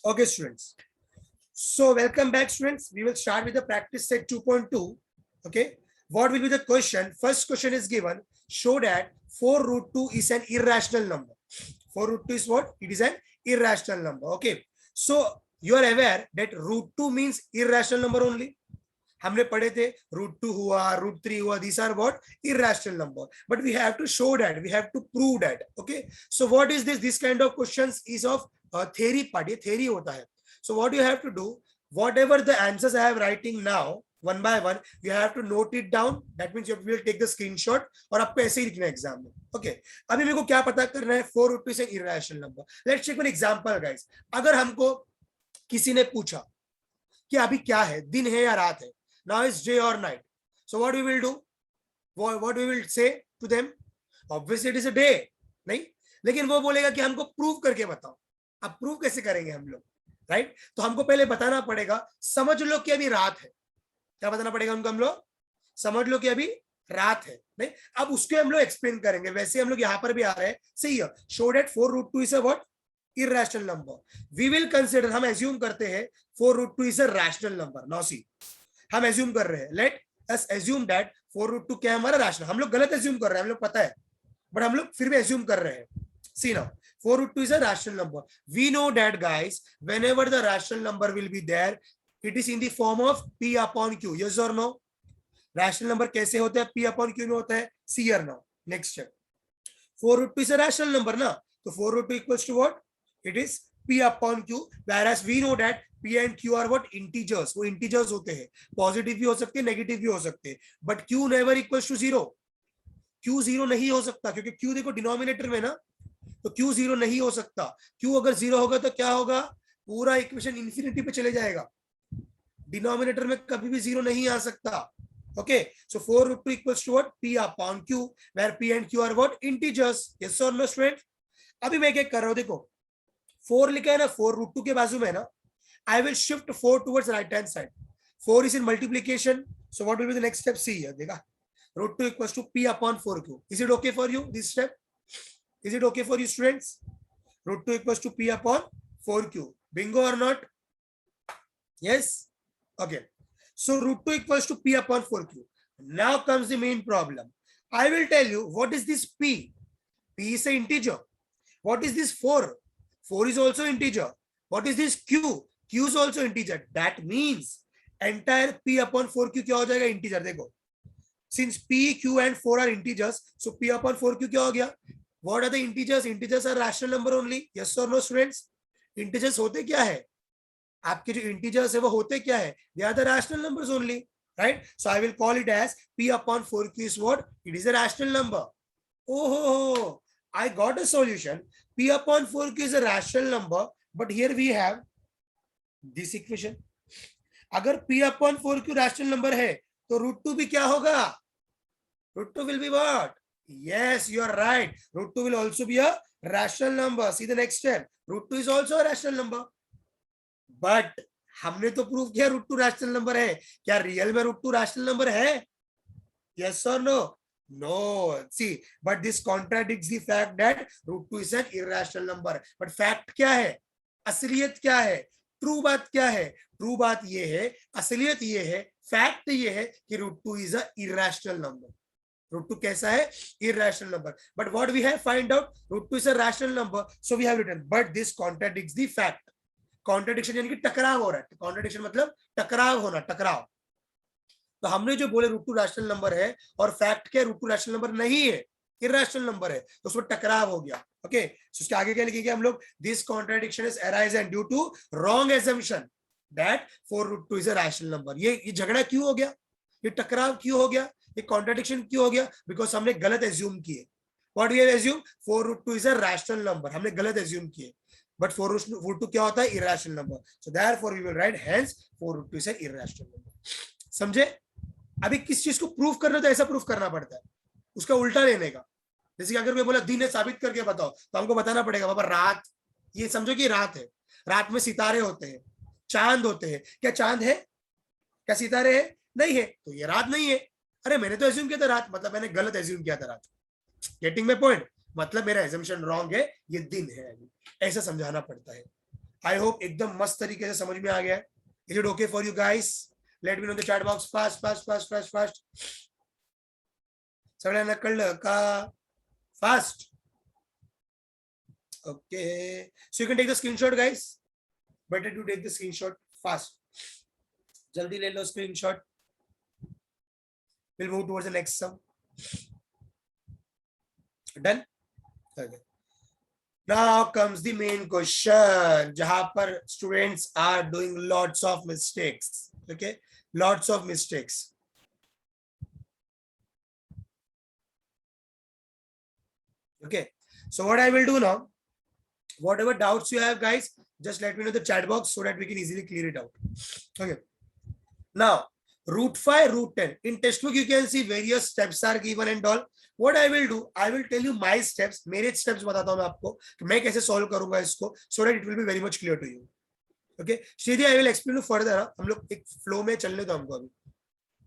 Okay, students. So welcome back, students. We will start with the practice set 2.2. Okay. What will be the question? First question is given. Show that 4 root 2 is an irrational number. 4 root 2 is what? It is an irrational number. Okay. So you are aware that root 2 means irrational number only. हमने पढ़े थे √2 हुआ √3 हुआ, these are what? Irrational number. But we have to show that, we have to prove that. Okay. So what is this kind of questions is of theory part. ये theory होता है. So what you have to do, whatever the answers I have writing now one by one, you have to note it down. That means you will take the screenshot और आपको ऐसे ही लिखना है exam में. Okay. अभी मेरे को क्या पता करना है? 4 √2 is an irrational number. Let's take one example, guys. अगर हमको किसी ने पूछा कि अभी क्या है, दिन है या रात है, now it's day or night, so what we will do, what we will say to them? Obviously it is a day. नहीं, लेकिन वो बोलेगा कि हमको प्रूव करके बताओ. अब प्रूव कैसे करेंगे हम लोग, राइट? तो हमको पहले बताना पड़ेगा, समझ लो कि अभी रात है. क्या बताना पड़ेगा हमको? हम लोग समझ लो कि अभी रात है. नहीं, अब उसके हम लोग एक्सप्लेन करेंगे. वैसे हम लोग यहाँ पर भी आ रहे हैं. सही है. Show that 4 √2 is a what? irrational number. We will consider, हम assume करते हैं 4 √2 is a rational number. Now see, हम assume कर रहे हैं. Let us assume that 4 √2 क्या है हमारा? rational. हम लोग गलत assume कर रहे हैं, हम लोग पता है, but हम लोग फिर भी assume कर रहे हैं. See now, 4 √2 is a rational number. We know that, guys, whenever the rational number will be there, it is in the form of P upon Q. Yes or no? Rational number कैसे होता है? P upon Q में होता है. See here now. Next step. 4 √2 is a rational number ना, तो 4 √2 equals to what? It is P upon Q, whereas we know that P and Q are what? Integers. वो integers होते हैं. Positive भी हो सकते हैं, negative भी हो सकते हैं. But Q never equals to 0. Q 0 नहीं हो सकता, क्योंकि Q देखो डिनोमिनेटर में ना, तो Q 0 नहीं हो सकता. Q अगर 0 होगा तो क्या होगा? पूरा इक्वेशन इंफिनिटी पे चले जाएगा. डिनोमिनेटर में कभी भी 0 नहीं आ सकता. Okay, so 4 √2 equals to what? P upon Q, where P and Q are what? Integers. Yes or no, student? अभी मैं क्या कर रहा हूं, देखो 4 लिखा है ना, 4 √2 के बाजू में ना, I will shift 4 towards right hand side. 4 is in multiplication, so what will be the next step? See here, देखा, √2 equals to P upon 4Q. Is it okay for you, this step? Is it okay for you, students? √2 equals to P upon 4Q. Bingo or not? Yes? Okay. So √2 equals to P upon 4Q. Now comes the main problem. I will tell you what is this P. P is an integer. What is this 4? 4 is also integer. What is this Q? Q is also integer. That means entire P upon 4Q क्या हो जाएगा? Integer. देखो, since P, Q and 4 are integers, so P upon 4Q क्या हो गया? What are the integers? Integers are rational number only. Yes or no, students? Integers होते क्या है? आपके जो integers है वो होते क्या है? They are the rational numbers only, right? So I will call it as P upon 4Q is what? It is a rational number. Oh, I got a solution. P upon 4Q is a rational number, but here we have this equation. अगर P upon 4Q rational number है, तो √2 भी क्या होगा? √2 will be what? Yes, you are right. √2 will also be a rational number. See the next step. √2 is also a rational number. But हमने तो prove किया √2 rational number है. क्या रियल में √2 rational number है? Yes or no? No. See, but this contradicts the fact that √2 is an irrational number. But fact क्या है? असलियत क्या है? ट्रू बात क्या है? ट्रू बात ये है, असलियत ये है, फैक्ट ये है कि √2 is a irrational number. √2 कैसा है? Irrational number. But what we have find out, √2 is a rational number, so we have written. But this contradicts the fact. Contradiction यानी कि टकराव हो रहा है. Contradiction मतलब टकराव होना, टकराव. तो हमने जो बोले √2 रैशनल नंबर है और फैक्ट क्या? √2 रैशनल नंबर नहीं है, इरैशनल नंबर है, तो उसमें टकराव हो गया. ओके, सो उसके आगे क्या लिखेंगे हम लोग? This contradiction is arise and due to wrong assumption that 4 √2 is a rational number. ये झगड़ा क्यों हो गया? ये टकराव क्यों हो गया? ये कॉन्ट्रडिक्शन क्यों हो गया? बिकॉज हमने गलत एज्यूम किए. What we have assume? 4 √2 is a rational number. हमने गलत एज्यूम किए. बट 4 √2 क्या होता है? Irrational number. So therefore we will write hence 4 √2 is a irrational number. समझे? अभी किस चीज को प्रूफ करना, तो ऐसा प्रूफ करना पड़ता है, उसका उल्टा लेने का. जैसे कि अगर मैं बोला दिन है, साबित करके बताओ, तो हमको बताना पड़ेगा बाबा रात. ये समझो कि रात है, रात में सितारे होते हैं, चांद होते हैं. क्या चांद है? क्या सितारे है? नहीं है, तो ये रात नहीं है. अरे मैंने तो एज्यूम किया था रात, मतलब मैंने गलत एज्यूम किया था रात. Getting my point? मतलब मेरा एजम्पशन रॉन्ग है, ये दिन है. ऐसा समझाना पड़ता है. आई होप एकदम मस्त तरीके से समझ में आ गया है. Is it okay for you guys? Late me know the chat box. Fast fast fast fast fast. सगळ्यांना कळलं का? Fast. Okay, so you can take the screenshot, guys. Better to take the screenshot fast. Jaldi le lo screenshot. We'll move towards the next sum. Done? Okay. Now comes the main question, जहां पर students are doing lots of mistakes. Okay, lots of mistakes. Okay, so what I will do now, whatever doubts you have, guys, just let me know in the chat box so that we can easily clear it out. Okay. Now, root 5, root 10. In textbook, you can see various steps are given and all. What I will do, I will tell you my steps. मेरे steps बताता हूँ मैं आपको कि मैं कैसे solve करूँगा इसको, so that it will be very much clear to you. Okay, Shriya, I will explain you further. हम लोग एक flow में चलने दो हमको अभी.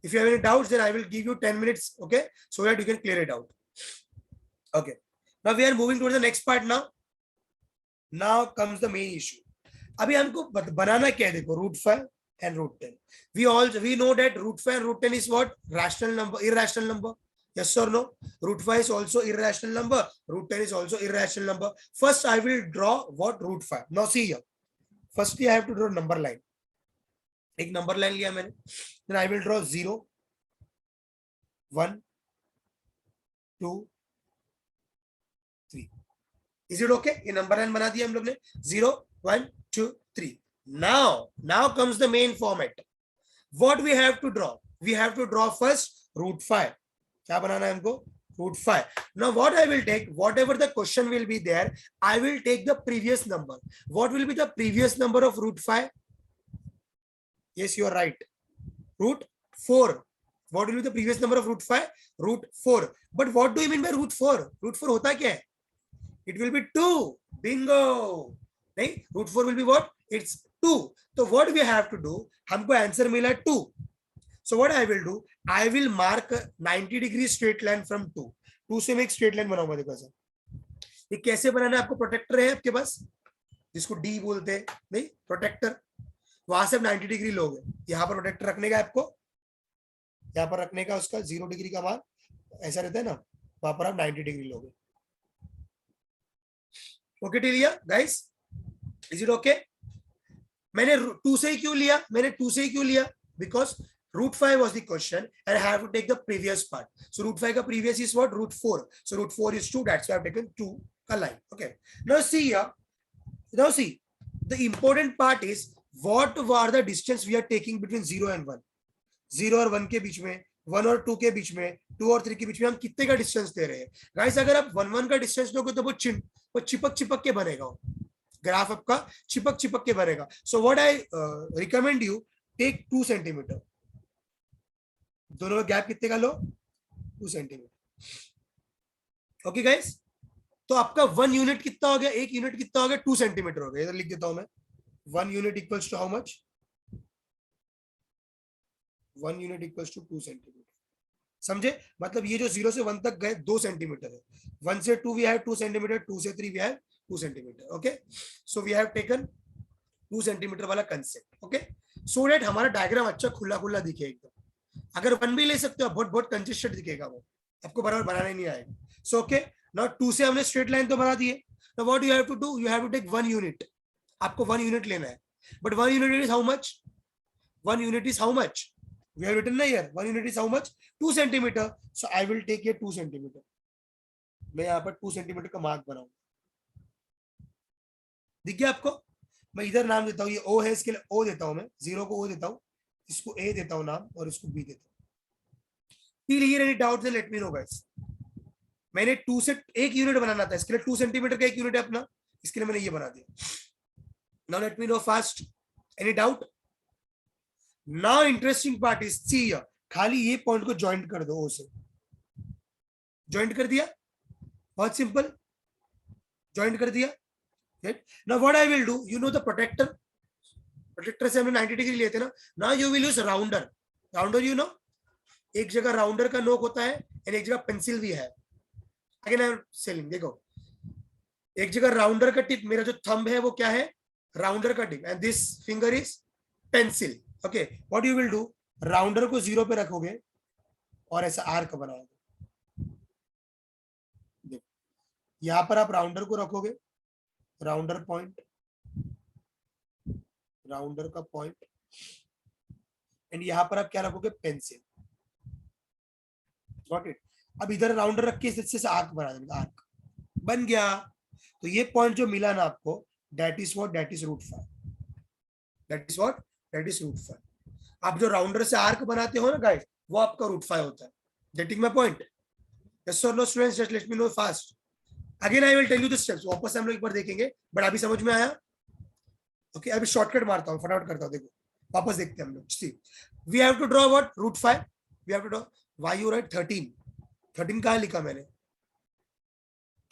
If you have any doubts, then I will give you 10 minutes. Okay, so that you can clear it out. Okay. Now we are moving towards the next part now. Now comes the main issue. अभी हमको बनाना क्या है? देखो, root 5 and root 10. We know that root 5 and root 10 is what? Rational number, irrational number. Yes or no? Root 5 is also irrational number. Root 10 is also irrational number. First, I will draw what? Root 5. Now see here. Firstly, I have to draw number line. एक number line लिया मैंने. Then I will draw 0, 1, 2, 3. Is it okay? ये number line बना दिया हम लोग ने. 0, 1, 2, 3. Now comes the main format. What we have to draw? We have to draw first root 5. क्या बनाना है हमको? Root 5. Now what I will take, whatever the question will be there, I will take the previous number. What will be the previous number of root 5? Yes, you are right. Root 4. What will be the previous number of root 5? Root 4. But what do you mean by root 4? Root 4 होता क्या है? It will be 2. Bingo. नहीं? Root 4 will be what? It's 2. So what we have to do? हमको answer मिला 2. So what I will do? I will mark 90 degree straight line from 2. 2 से मैं एक straight line बनाऊंगा. देखो सर, ये कैसे बनाना है? आपको प्रोटेक्टर है आपके पास, जिसको D बोलते हैं. नहीं, प्रोटेक्टर. वहां से 90 डिग्री लोगे. यहाँ पर प्रोटेक्टर रखने का आपको, यहाँ पर रखने का, उसका 0 डिग्री का मान ऐसा रहता है ना, वहां पर आप 90 डिग्री लोगे. ओके टिलिया गाइस, इज इट ओके? मैंने 2 से ही क्यों लिया? मैंने 2 से ही क्यों लिया? Because root 5 was the question and I have to take the previous part. So root 5 का previous is what? Root 4. So root 4 is 2. That's why I've taken 2 का line. Okay. Now see here. Now see, the important part is what are the distance we are taking between 0 and 1. 0 और 1 के बीच में, 1 और 2 के बीच में, 2 और 3 के बीच में हम कितने का डिस्टेंस दे रहे हैं? गाइस, अगर आप 1 1 का डिस्टेंस लोगे तो वो चिपक के बनेगा. ग्राफ आपका चिपक के बनेगा. So what I recommend you, take 2 centimetre. दोनों में गैप कितने का लो? 2 सेंटीमीटर. ओके गाइस, तो आपका 1 यूनिट कितना हो गया? 1 यूनिट कितना हो गया? 2 सेंटीमीटर हो गया. इधर लिख देता हूं मैं. 1 unit equals to how much? 1 unit equals to 2 centimetre. समझे? मतलब ये जो 0 से 1 तक गए 2 सेंटीमीटर है. 1 से 2 वी हैव 2 सेंटीमीटर, 2 से 3 we have 2 centimetre. Okay, so we have taken 2 centimetre वाला कंसेप्ट. ओके, सो दैट हमारा डायग्राम अच्छा खुला दिखे एकदम. अगर 1 भी ले सकते हो, बहुत कंजेस्टेड दिखेगा, वो आपको बराबर बनाने नहीं आएगा. सो ओके, नाउ 2 से हमने स्ट्रेट लाइन तो बना दिए. Now what you have to do? You have to take 1 unit. आपको 1 यूनिट लेना है. But 1 unit is how much? 1 unit is how much? We have written here 1 unit is how much? 2 centimetre. So I will take ये 2 centimetre. मैं यहाँ पर 2 centimetre का mark बनाऊंगा. दिख गया आपको? मैं इधर नाम देता हूँ, ये O है, इसके लिए O देता हूँ मैं. 0 को O देता हूँ, इसको A देता हूँ नाम, और इसको B देता हूँ. Clear any doubts? Let me know guys. मैंने 2 से 1 यूनिट बनाना था, इसके लिए 2 सेंटीमीटर का 1 यूनिट है अपना, इसके लिए मैंने ये बना दिया. Now let me know fast. Any doubt? Now interesting part is, see here, खाली ये पॉइंट को ज्वाइंट कर दो. O से ज्वाइंट कर दिया, बहुत सिंपल, ज्वाइंट कर दिया. Now what I will do, you know the protector से हमने 90 डिग्री लेते ना. Now you will use rounder you know, एक जगह राउंडर का नोक होता है और एक जगह पेंसिल भी है. Again I am selling. देखो, एक जगह राउंडर का टिप, मेरा जो थंब है वो क्या है? राउंडर का tip and this finger is pencil. Okay, what you will do, rounder को 0 पे रखोगे और ऐसा आर्क बनाओगे. देखो यहां पर आप राउंडर को रखोगे, राउंडर पॉइंट, राउंडर का पॉइंट, एंड यहां पर आप क्या रखोगे, पेंसिल. Got it. अब इधर राउंडर रख के इससे आर्क बना देंगे, आर्क बन गया. तो ये पॉइंट जो मिला ना आपको, that is what, that is √5. That is what, that is √5. आप जो राउंडर से आर्क बनाते हो ना गाइस, वो आपका √5 होता है. Getting my point? यस और no students, just let me know fast. Again I will tell you the steps, वापस हम लोग एक बार देखेंगे, बट अभी समझ में आया? ओके, अभी शॉर्टकट मारता हूँ, फटाफट करता हूँ. देखो वापस देखते हैं हम लोग. See, we have to draw what, √5. We have to draw, why you write 13. 13 कहाँ लिखा मैंने?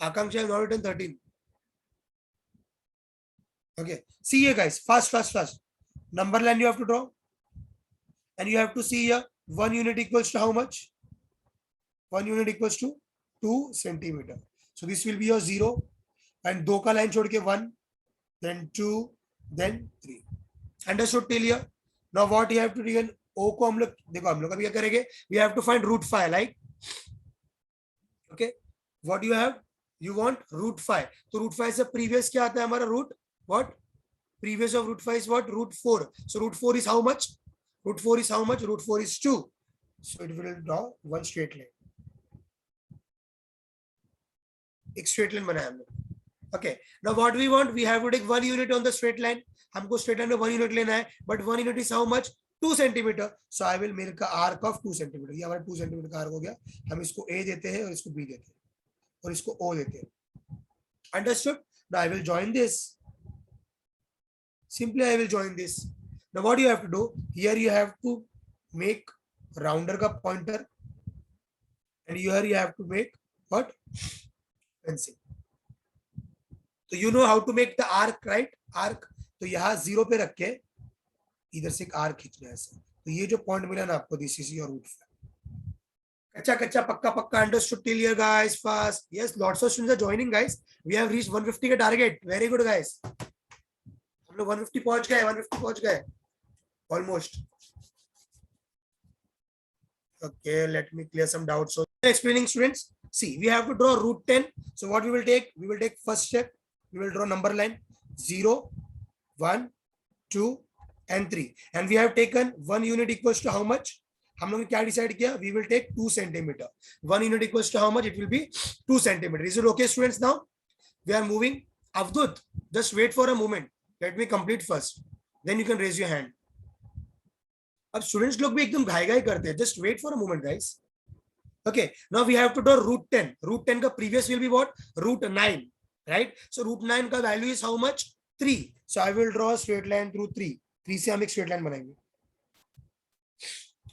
Akanksha not written 13. Okay, see here guys, fast. Number line you have to draw, and you have to see here 1 unit equals to how much? 1 unit equals to 2 centimeter. So this will be your 0, and 2 का line छोड़ के 1, then 2, then 3. Understood till here? Now what you have to do, O को हम लोग देखो, हम लोग अभी क्या करेंगे, we have to find √5, like, okay, what you have, you want √5. तो √5 से previous क्या आता है हमारा, root what? Previous of √5 is what? √4. So √4 is how much? √4 is how much? √4 is 2. So it will draw one straight line. एक straight line बनाया हमने. Okay. Now what we want? We have to take 1 unit on the straight line. हमको straight line में 1 unit लेना है. But 1 unit is how much? 2 centimeter. So I will make a arc of 2 centimeter. ये हमारा 2 centimeter का arc हो गया. हम इसको A देते हैं और इसको B देते हैं और इसको O देते हैं. Understood? Now I will join this. Simply I will join this. Now what you have to do, here you have to make rounder का pointer, and here you have to make what, pencil. So you know how to make the arc, right? Arc. तो यहाँ 0 पे रख के इधर से एक arc खींचना है ऐसा. तो ये जो पॉइंट मिला ना आपको, दिस इज योर √5. कच्चा पक्का understood till here guys? Fast. Yes, lots of students are joining guys. We have reached 150 का टारगेट. Very good guys. 150 पहुंच गए almost. Okay, let me clear some doubts. So explaining, students, see, we have to draw √10. So what we will take, first step, we will draw number line 0, 1, 2 and 3, and we have taken 1 unit equals to how much? हम लोग ने क्या decide किया? We will take 2 centimeter. 1 unit equals to how much? It will be 2 centimeter. Is it okay, students? Now we are moving. Avdut, just wait for a moment. Let me complete first. Then you can raise your hand. अब students लोग भी एकदम घाई करते हैं. Just wait for a moment, guys. Okay. Now we have to draw √10. √10 का previous will be what? √9, right? So √9 का value is how much? 3. So I will draw a straight line through 3. 3 से हम एक straight line बनाएंगे.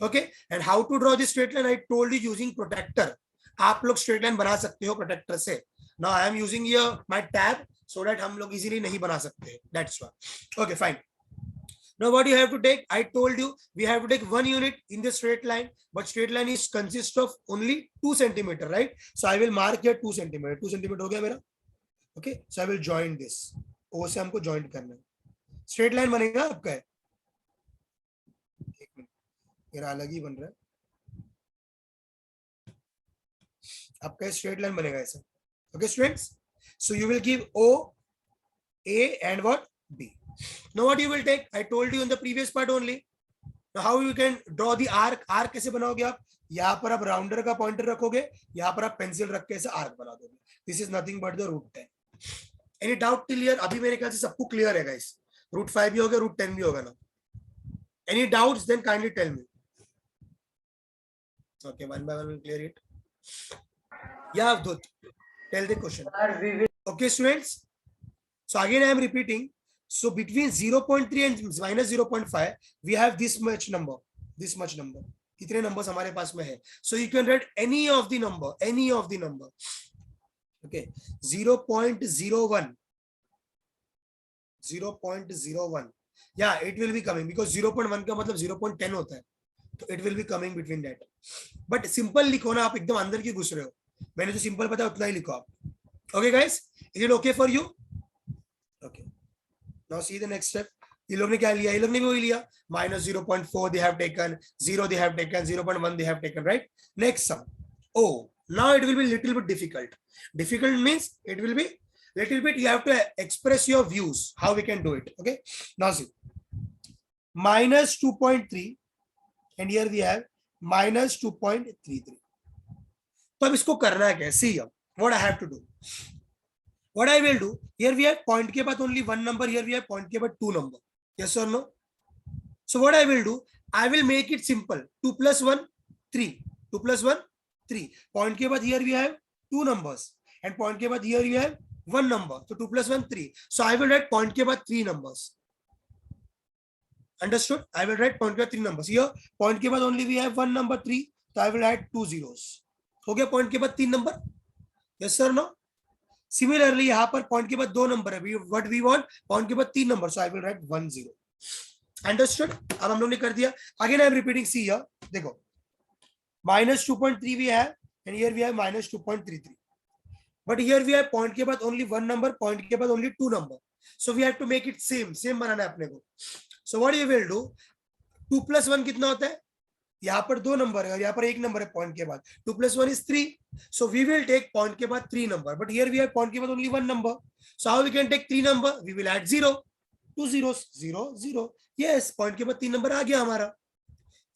Okay. And how to draw this straight line? I told you using protractor. आप लोग straight line बना सकते हो protractor से. Now I am using here my tab so that हम लोग easily नहीं बना सकते. That's why. Okay, fine. Now what you have to take? I told you we have to take 1 unit in the straight line, but straight line is consists of only 2 centimeter, right? So I will mark here 2 centimeter. 2 centimeter हो गया मेरा. Okay. So I will join this. O से हमको join करना है. Straight line बनेगा आपका है. एक मिनट, मेरा अलग ही बन रहा है. आपका straight line बनेगा ऐसा. Okay, students. So you will give O, A and what? B. Now what you will take? I told you in the previous part only. Now how you can draw the arc? Arc कैसे बनाओगे आप? यहाँ पर आप rounder का pointer रखोगे, यहाँ पर आप पेंसिल रख के ऐसे आर्क बना दोगे. This is nothing but the √10. Any doubt till here? अभी मेरे ख्याल से सबको क्लियर है गाइस. √5 भी होगा, √10 भी होगा ना. Any doubts? Then kindly tell me. Okay, one by one we'll clear it. Yeah, Avdut, tell the question. Okay, students. So again I am repeating. So between 0.3 and minus 0.5, we have this much number. This much number. कितने numbers हमारे पास में है? So you can write any of the number. Any of the number. Okay. 0.01. 0.01. Yeah, it will be coming because 0.1 का मतलब 0.10 होता है. तो it will be coming between that. But simple लिखो ना, आप एकदम अंदर की घुस रहे हो. मैंने जो simple बताया उतना ही लिखो आप. Okay, guys. Is it okay for you? Okay. Now see the next step. ये लोग ने क्या लिया, ये लोग ने भी वही लिया, -0.4 they have taken, 0 they have taken, 0.1 they have taken, right? Next sum. Oh, now it will be little bit difficult. Difficult means it will be little bit, you have to express your views how we can do it. Okay, now see, -2.3 and here we have -2.33. तो अब इसको करना है क्या? See what I have to do. What I will do, here we have point के बाद only one number, here we have point के बाद two number. Yes or no? So what I will do, I will make it simple. 2 plus 1, 3. 2 plus 1, 3. Point के बाद here we have two numbers and point के बाद here we have one number. So 2 plus 1, 3. So I will write point के बाद three numbers. Understood? I will write point के बाद three numbers. Here point के बाद only we have one number 3. So I will write 2 zeros. हो गया point के बाद 3 number? Yes or no? Similarly यहाँ पर point के बाद 2 number है. What we want? Point के बाद 3 number. So I will write 1 0. Understood? अब हम लोग ने कर दिया. Again I am repeating. See here. देखो. -2.3 we have and here we have -2.33. But here we have point के बाद only one number, point के बाद only two number. So we have to make it same बनाना है अपने को. So what you will do? 2 plus 1 कितना होता है? यहाँ पर 2 नंबर है और यहाँ पर 1 नंबर है point के बाद. 2 plus 1 is 3. So we will take point के बाद 3 number. But here we have point के बाद only 1 number. So how we can take 3 number? We will add 0. 2 zeros. 0 0. Yes, point के बाद 3 number आ गया हमारा.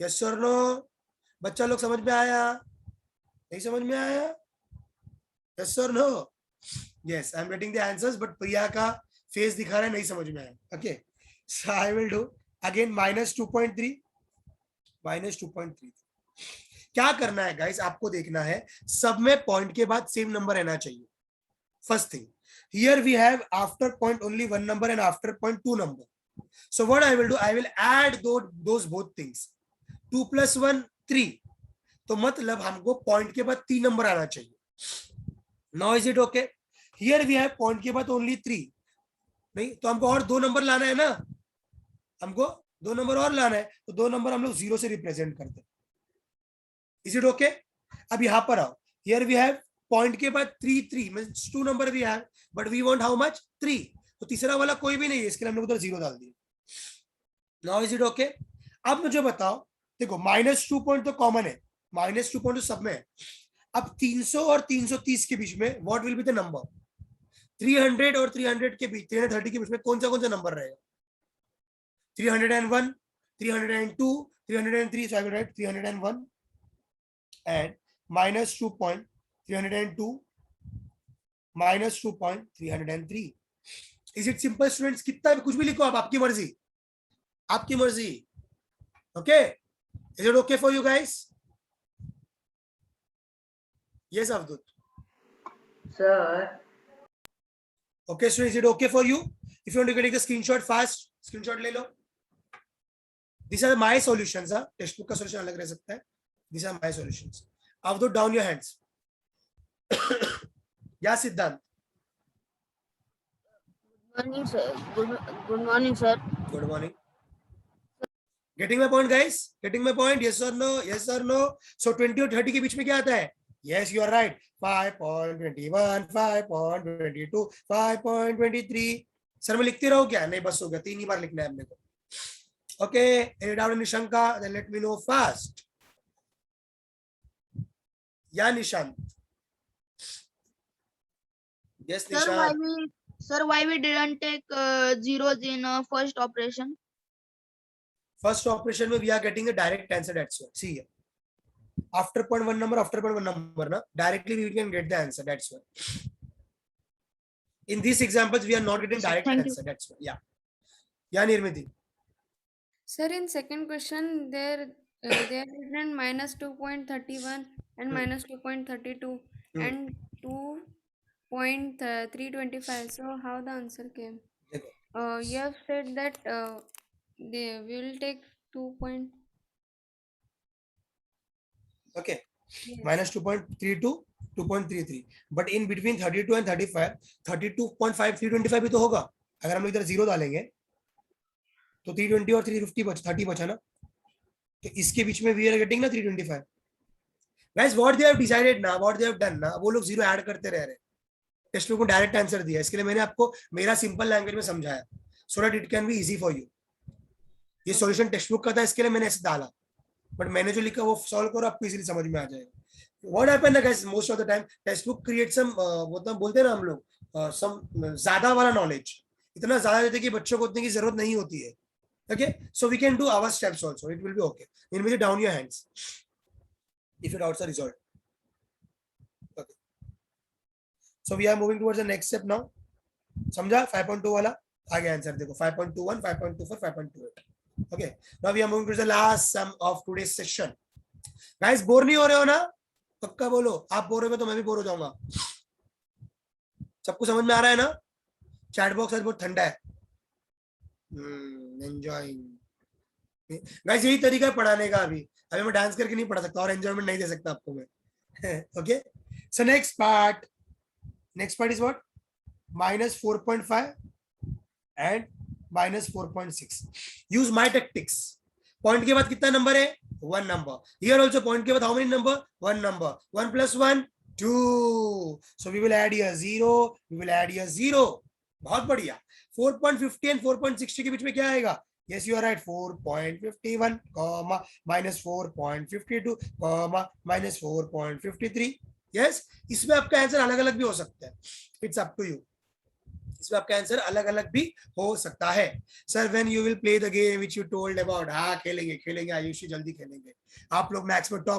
Yes or no? बच्चा लोग समझ में आया? नहीं समझ में आया? Yes or no? Yes, I am getting the answers, but प्रिया का फेस दिखा रहा है नहीं समझ में आया. Okay, so I will do again -2.3, -2.3. क्या करना है गाइस? आपको देखना है सब में पॉइंट के बाद सेम नंबर रहना चाहिए. First thing, here we have after point only one number and after point two number. So what I will do, I will add those both things. 2 plus 1, 3. तो मतलब हमको पॉइंट के बाद 3 number आना चाहिए. Now is it okay? Here we have point के बाद only 3. नहीं तो हमको और 2 नंबर लाना है ना, हमको 2 नंबर और लाना है, तो 2 नंबर हम लोग 0 से रिप्रेजेंट करते हैं. Is it okay? अब यहाँ पर आओ. Here we have point के बाद 3 3 means 2 number we have, but we want how much? 3. तो तीसरा वाला कोई भी नहीं है, इसके लिए हम लोग उधर 0 डाल दिए. Now is it okay? अब मुझे बताओ, देखो -2 पॉइंट तो कॉमन है, -2 पॉइंट तो सब में है. अब 300 और 330 के बीच में what will be the number? 300 और 300 के बीच, 330 के बीच में कौन सा नंबर रहेगा? 301, 302, 303. So I will write 301 and -2.302 -2.303. Is it simple students? कितना कुछ भी लिखो आप, आपकी मर्जी, आपकी मर्जी. Okay, is it okay for you guys? Yes, Avdut. Sir. Okay, so is it okay for you? If you want to take a screenshot fast, screenshot ले लो. These are my solutions. Textbook का solution अलग रह सकता है. These are my solutions. Avdut, down your hands. Yeah, Siddhant. Good morning, sir. Good morning, sir. Good morning. Getting my point, guys? Getting my point? Yes or no? Yes or no? So 20 और 30 के बीच में क्या आता है? Yes, you are right. 5.21, 5.22, 5.23. Sir मैं लिखते रहो क्या? नहीं, बस हो गया, 3 ही बार लिखना है हमने को. Okay, any doubt in Nishanka? Then let me know fast. Yeah, Nishant. Yes, Nishant. Sir, why we didn't take zeros in first operation? First operation में we are getting a direct answer. That's why. See here. After point one number, after point one number, na, directly we can get the answer. That's why. In these examples, we are not getting direct answer. That's why. Yeah. Yeah, Nirmiti. Sir, in second question, there written -2.31 and -2.32 and 2.325. So how the answer came? You have said that they will take 2. Okay. Yes. -2.32, 2.33. But in between 32 and 35, 32.5, 325 भी तो होगा. अगर हम लोग इधर 0 डालेंगे तो 320 और 350 बचा, 30 बचा ना. तो इसके बीच में we are getting ना 325. Guys, what they have decided ना, what they have done ना, वो लोग 0 ऐड करते रह रहे. टेस्ट में को डायरेक्ट आंसर दिया, इसके लिए मैंने आपको मेरा सिंपल लैंग्वेज में समझाया. so that it can be easy for you. ये सॉल्यूशन टेक्स्ट बुक का था, इसके लिए मैंने ऐसे डाला, बट मैंने जो लिखा वो सॉल्व करो, आपको इजीली समझ में आ जाएगा. व्हाट हैपन ना guys, most of the time text book create some, बोलते हैं ना हम लोग, सम ज्यादा वाला नॉलेज, इतना ज्यादा देते कि बच्चों को उतने की जरूरत नहीं होती है. Okay, so we can do our steps also. It will be okay. Immediately down your hands if your doubts are resolved. Okay. So we are moving towards the next step now. समझा 5.2 वाला आगे answer देखो 5.21, 5.24, 5.28. Okay. Now we are moving to the last sum of today's session. Guys, bore नहीं हो रहे हो ना? पक्का बोलो. आप बोर हो तो मैं भी बोर हो जाऊंगा. सबको समझ में आ रहा है ना? चैट बॉक्स आज बहुत ठंडा है. एंजॉयिंग. गाइस यही तरीका है पढ़ाने का. अभी मैं डांस करके नहीं पढ़ा सकता और एंजॉयमेंट नहीं दे सकता आपको मैं. Okay, so next part is what, -4.5 and -4.6. Use my tactics. Point के बाद कितना नंबर है? 1 नंबर. हियर आल्सो पॉइंट के बाद how many number? 1 number. 1 + 1 2. So we will add here 0, we will add here 0. बहुत बढ़िया. 4.50 एंड 4.60 के बीच में क्या आएगा? Yes, you are right. 4.51, -4.52, -4.53. Yes, इसमें आपका आंसर अलग अलग भी हो सकता है. It's up to you. इसमें आपका आंसर अलग अलग भी हो सकता है. Sir when you will play the game which you told about, हाँ खेलेंगे आयुषी, जल्दी खेलेंगे. आप लोग मैथ्स में टॉप